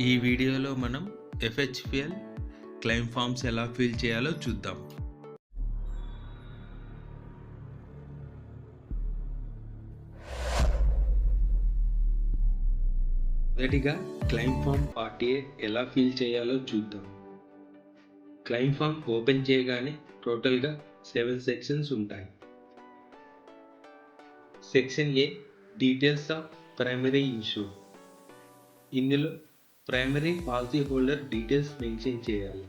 ఈ వీడియోలో మనం ఎఫ్హెచ్పిఎల్ క్లెయిమ్ ఫామ్స్ ఎలా ఫిల్ చేయాలో చూద్దాం. మొదటిగా క్లెయిమ్ ఫామ్ పార్ట్ ఏ ఎలా ఫిల్ చేయాలో చూద్దాం. క్లెయిమ్ ఫామ్ ఓపెన్ చేయగానే టోటల్గా 7 సెక్షన్స్ ఉంటాయి. Section A details of primary insured. ఇందులో primary policy holder details mention చేయాలి.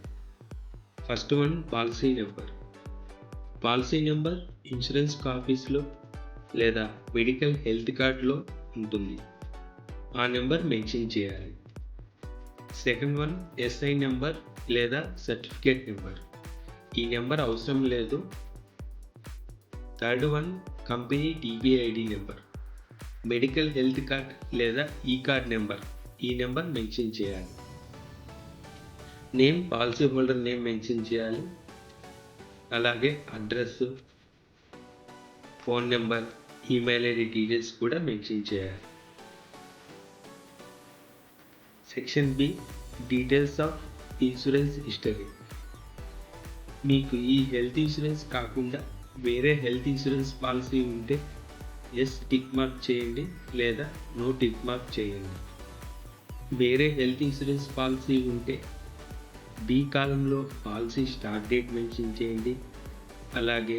First one policy number. Policy number insurance కాపీస్లో లేదా మెడికల్ హెల్త్ కార్డులో ఉంటుంది. ఆ నెంబర్ మెన్షన్ చేయాలి. సెకండ్ వన్ ఎస్ఐ నెంబర్ లేదా సర్టిఫికేట్ నెంబర్. ఈ నెంబర్ అవసరం లేదు. Third one company TPID number. Medical health card లేదా ఈ కార్డ్ నెంబర్. ఈ నెంబర్ మెన్షన్ చేయాలి. Name policy holder name mention చేయాలి. అలాగే address, phone number, email ID details కూడా మెన్షన్ చేయాలి. Section B details of insurance history. మీకు ఈ హెల్త్ ఇన్సూరెన్స్ కాకుండా వేరే హెల్త్ ఇన్సూరెన్స్ పాలసీ ఉంటే ఎస్ టిక్ మార్క్ చేయండి లేదా నో టిక్ మార్క్ చేయండి. వేరే హెల్త్ ఇన్సూరెన్స్ పాలసీ ఉంటే బి కాలంలో పాలసీ స్టార్ట్ డేట్ మెన్షన్ చేయండి. అలాగే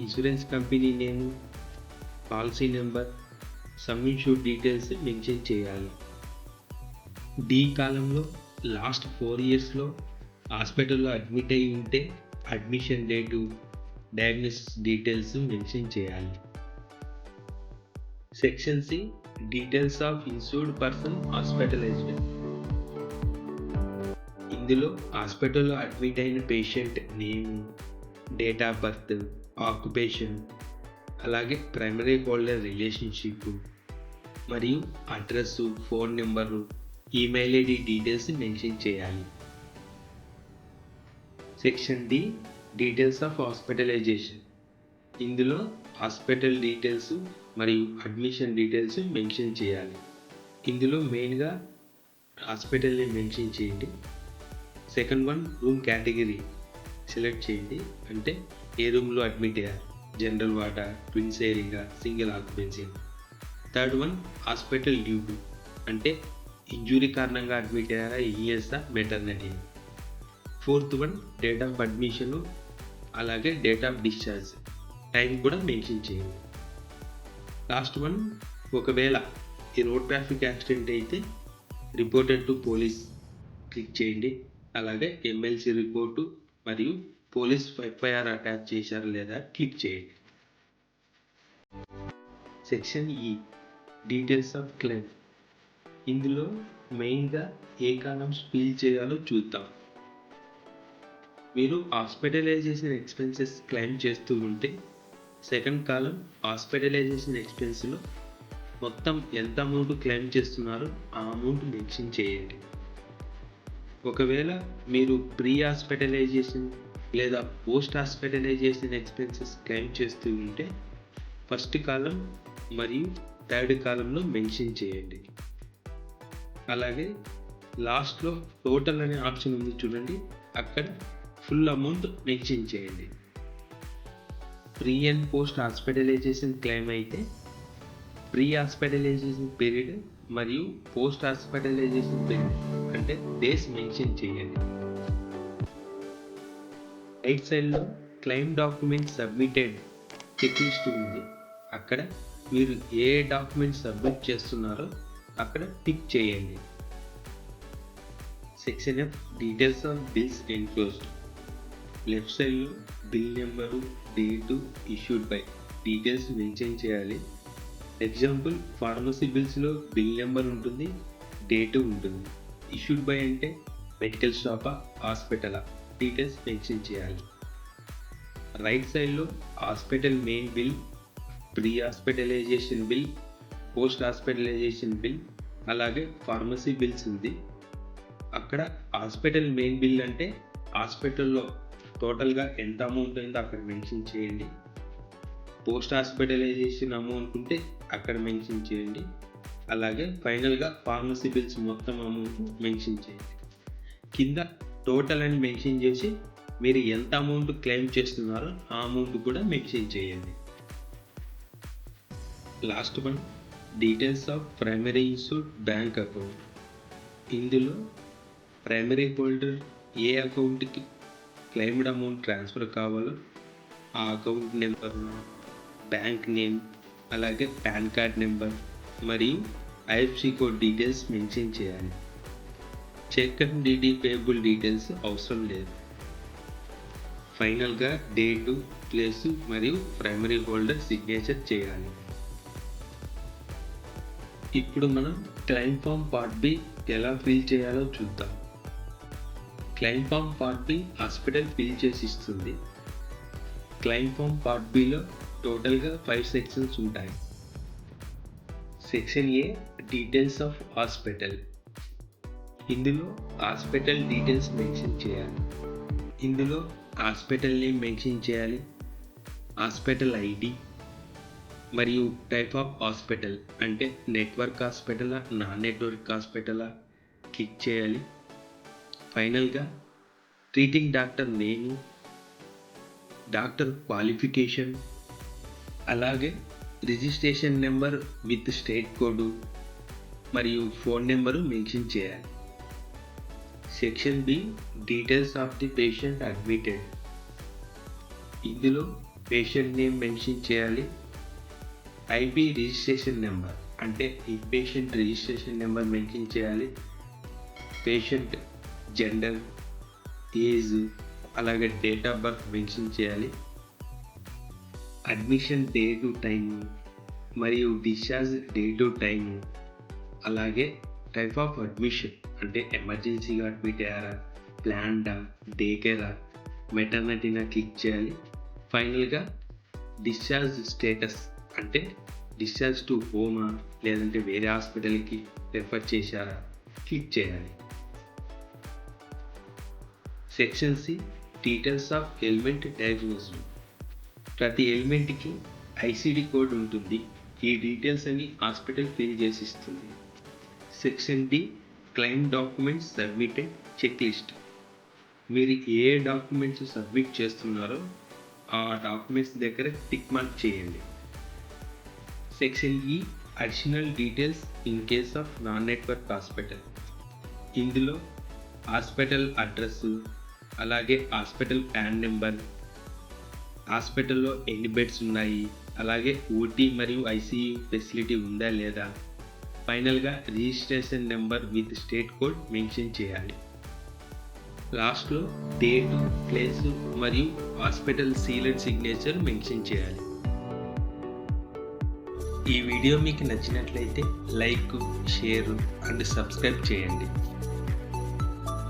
insurance company name, policy number, sum insured details mention చేయాలి. డి కాలంలో లాస్ట్ 4 ఇయర్స్లో హాస్పిటల్లో అడ్మిట్ అయి ఉంటే admission date, diagnosis details mention చేయాలి. Section C details of insured person hospitalised. ఇందులో హాస్పిటల్లో అడ్మిట్ అయిన patient name, date of birth, occupation, అలాగే ప్రైమరీ హోల్డర్ రిలేషన్షిప్ మరియు address, phone number, email ID details mention చేయాలి. Section D details of hospitalisation. ఇందులో hospital details మరియు admission details mention చేయాలి. ఇందులో మెయిన్గా హాస్పిటల్ నేమ్ మెన్షన్ చేయండి. Second one room category select చేయండి. అంటే ఏ రూమ్లో అడ్మిట్ అయ్యారు, జనరల్ వార్డా, twins area, single occupancy. Third one hospital duty. అంటే ఇంజురీ కారణంగా అడ్మిట్ అయ్యారా, ఈఎస్ఆ, maternity. Fourth one date of admission, అలాగే డేట్ ఆఫ్ డిశ్చార్జ్ టైం కూడా మెన్షన్ చేయండి. లాస్ట్ వన్ ఒకవేళ ఈ రోడ్ ట్రాఫిక్ యాక్సిడెంట్ అయితే రిపోర్టెడ్ టు పోలీస్ క్లిక్ చేయండి. అలాగే ఎమ్మెల్సీ రిపోర్టు మరియు పోలీస్ ఎఫ్ఐఆర్ అటాచ్ చేశారా లేదా క్లిక్ చేయండి. సెక్షన్ ఈ డీటెయిల్స్ ఆఫ్ క్లెయిమ్. ఇందులో మెయిన్గా ఏ కాలమ్స్ ఫిల్ చేయాలో చూద్దాం. మీరు హాస్పిటలైజేషన్ ఎక్స్పెన్సెస్ క్లెయిమ్ చేస్తూ ఉంటే సెకండ్ కాలం హాస్పిటలైజేషన్ ఎక్స్పెన్స్లో మొత్తం ఎంత అమౌంట్ క్లెయిమ్ చేస్తున్నారో ఆ అమౌంట్ మెన్షన్ చేయండి. ఒకవేళ మీరు ప్రీ హాస్పిటలైజేషన్ లేదా పోస్ట్ హాస్పిటలైజేషన్ ఎక్స్పెన్సెస్ క్లెయిమ్ చేస్తూ ఉంటే ఫస్ట్ కాలం మరియు థర్డ్ కాలంలో మెన్షన్ చేయండి. అలాగే లాస్ట్లో టోటల్ అనే ఆప్షన్ ఉంది చూడండి, అక్కడ ఫుల్ అమౌంట్ మెన్షన్ చేయండి. Pre and post hospitalisation claim అయితే ప్రీ హాస్పిటలైజేషన్ పీరియడ్ మరియు పోస్ట్ హాస్పిటలైజేషన్ పీరియడ్ అంటే డేస్ మెన్షన్ చేయండి. రైట్ సైడ్లో claim document submitted check list ఉంది. అక్కడ మీరు ఏ డాక్యుమెంట్ సబ్మిట్ చేస్తున్నారో అక్కడ టిక్ చేయండి. Section F details of bills enclosed. Left సైడ్లో bill number, date, issued by details mention చేయాలి. ఎగ్జాంపుల్ ఫార్మసీ బిల్స్లో బిల్ నెంబర్ ఉంటుంది, డేటు ఉంటుంది. ఇష్యూడ్ బై అంటే మెడికల్ షాపా, హాస్పిటలా, డీటెయిల్స్ మెన్షన్ చేయాలి. రైట్ సైడ్లో hospital main bill, pre hospitalisation bill, post hospitalisation bill, అలాగే ఫార్మసీ బిల్స్ ఉంది. అక్కడ హాస్పిటల్ మెయిన్ బిల్ అంటే హాస్పిటల్లో టోటల్గా ఎంత అమౌంట్ అయిందో అక్కడ మెన్షన్ చేయండి. పోస్ట్ హాస్పిటలైజేషన్ అమౌంట్ ఉంటే అక్కడ మెన్షన్ చేయండి. అలాగే ఫైనల్గా ఫార్మసీ బిల్స్ మొత్తం అమౌంట్ మెన్షన్ చేయండి. కింద టోటల్ అని మెన్షన్ చేసి మీరు ఎంత అమౌంట్ క్లెయిమ్ చేస్తున్నారో ఆ అమౌంట్ కూడా మెన్షన్ చేయండి. Last one, details of primary institute bank account. ఇందులో ప్రైమరీ హోల్డర్ ఏ అకౌంట్కి క్లెయిమ్డ్ అమౌంట్ ట్రాన్స్ఫర్ కావాలో ఆ అకౌంట్ నెంబర్, బ్యాంక్ నేమ్, అలాగే పాన్ కార్డ్ నెంబర్ మరియు ఐఎఫ్సి కోడ్ డీటెయిల్స్ మెన్షన్ చేయాలి. Cheque and DD payable details అవసరం లేదు. ఫైనల్గా డేటు, ప్లేసు మరియు ప్రైమరీ హోల్డర్ సిగ్నేచర్ చేయాలి. ఇప్పుడు మనం క్లెయిమ్ ఫామ్ పార్ట్ బి ఎలా ఫిల్ చేయాలో చూద్దాం. Claim form part B hospital fill చేసి ఇస్తుంది. క్లెయిమ్ ఫామ్ పార్ట్ బిలో టోటల్గా 5 సెక్షన్స్ ఉంటాయి. Section A, details of hospital. ఇందులో హాస్పిటల్ డీటెయిల్స్ మెన్షన్ చేయాలి. ఇందులో హాస్పిటల్ నేమ్ మెన్షన్ చేయాలి, హాస్పిటల్ ఐడి మరియు టైప్ ఆఫ్ హాస్పిటల్ అంటే నెట్వర్క్ హాస్పిటలా, నాన్ నెట్వర్క్ హాస్పిటలా క్లిక్ చేయాలి. ఫైనల్గా treating doctor name, doctor qualification, అలాగే registration number with state code మరియు ఫోన్ నెంబరు మెన్షన్ చేయాలి. Section B, details of the patient admitted. ఇందులో పేషెంట్ నేమ్ మెన్షన్ చేయాలి, ఐపీ రిజిస్ట్రేషన్ నెంబర్ అంటే ఈ పేషెంట్ రిజిస్ట్రేషన్ నెంబర్ మెన్షన్ చేయాలి, పేషెంట్ జెండర్, ఏజ్, అలాగే date of birth mention చేయాలి, admission date time మరియు డిశ్చార్జ్ డేటు టైము, అలాగే టైప్ ఆఫ్ అడ్మిషన్ అంటే ఎమర్జెన్సీగా అడ్మిట్ అయ్యారా, ప్లాన్డా, డే కేరా, మెటర్నిటీనా క్లిక్ చేయాలి. ఫైనల్గా డిశ్చార్జ్ స్టేటస్ అంటే డిశ్చార్జ్ టు హోమా లేదంటే వేరే హాస్పిటల్కి రెఫర్ చేశారా క్లిక్ చేయాలి. Section C, details of ailment diagnosis. ప్రతి ఎలిమెంట్కి ఐసిడి కోడ్ ఉంటుంది. ఈ డీటెయిల్స్ అన్ని హాస్పిటల్ ఫిల్ చేసి ఇస్తుంది. Section D, claim documents submitted check list. మీరు ఏ డాక్యుమెంట్స్ సబ్మిట్ చేస్తున్నారో ఆ డాక్యుమెంట్స్ దగ్గర టిక్ మార్క్ చేయండి. Section E, additional details in case of non network hospital. ఇందులో హాస్పిటల్ అడ్రస్, అలాగే హాస్పిటల్ పాన్ నెంబర్, హాస్పిటల్లో ఎన్ని బెడ్స్ ఉన్నాయి, అలాగే ఓటీ మరియు ఐసీయూ ఫెసిలిటీ ఉందా లేదా, ఫైనల్గా registration number with state code mention చేయాలి. లాస్ట్లో డేటు, ప్లేసు మరియు hospital seal and signature mention చేయాలి. ఈ వీడియో మీకు నచ్చినట్లయితే లైక్, షేర్ అండ్ సబ్స్క్రైబ్ చేయండి.